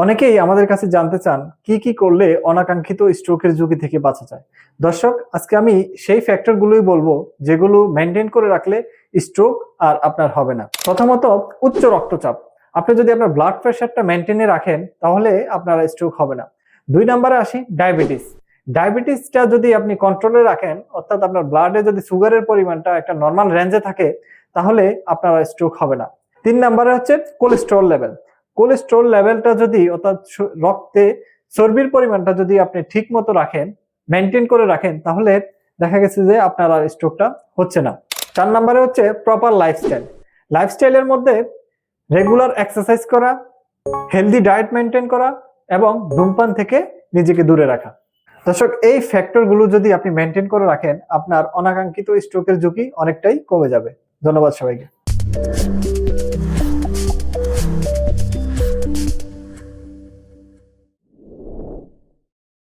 অনেকেই আমাদের কাছে জানতে চান কি কি করলে অনাকাঙ্ক্ষিত স্ট্রোকের ঝুঁকি থেকে বাঁচা যায়। দর্শক, আজকে আমি সেই ফ্যাক্টরগুলোই বলবো যেগুলো মেনটেন করে রাখলে স্ট্রোক আর আপনার হবে না। প্রথমত, উচ্চ রক্তচাপ। আপনি যদি আপনার ব্লাড প্রেশারটা মেনটেনে রাখেন তাহলে আপনার স্ট্রোক হবে না। 2 নম্বরে আসি, ডায়াবেটিস। ডায়াবেটিসটা যদি আপনি কন্ট্রোলে রাখেন, অর্থাৎ আপনার ব্লাডে যদি সুগারের পরিমাণটা একটা নর্মাল রেঞ্জে থাকে, তাহলে আপনার স্ট্রোক হবে না। 3 নম্বরে হচ্ছে কোলেস্টেরল লেভেল। কোলেস্টেরল লেভেলটা যদি, অর্থাৎ রক্তে চর্বির পরিমাণটা যদি আপনি ঠিক মতো রাখেন, মেনটেন করে রাখেন, তাহলে দেখা গেছে যে আপনার আর স্ট্রোকটা হচ্ছে না। 4 নম্বরে হচ্ছে প্রপার লাইফস্টাইল। লাইফস্টাইলের মধ্যে রেগুলার এক্সারসাইজ করা, হেলদি ডায়েট মেনটেন করা এবং ধূমপান থেকে নিজেকে দূরে রাখা। দর্শক, এই ফ্যাক্টরগুলো যদি আপনি মেনটেন করে রাখেন, আপনার অনাকাঙ্ক্ষিত স্ট্রোকের ঝুঁকি অনেকটাই কমে যাবে। ধন্যবাদ সবাইকে।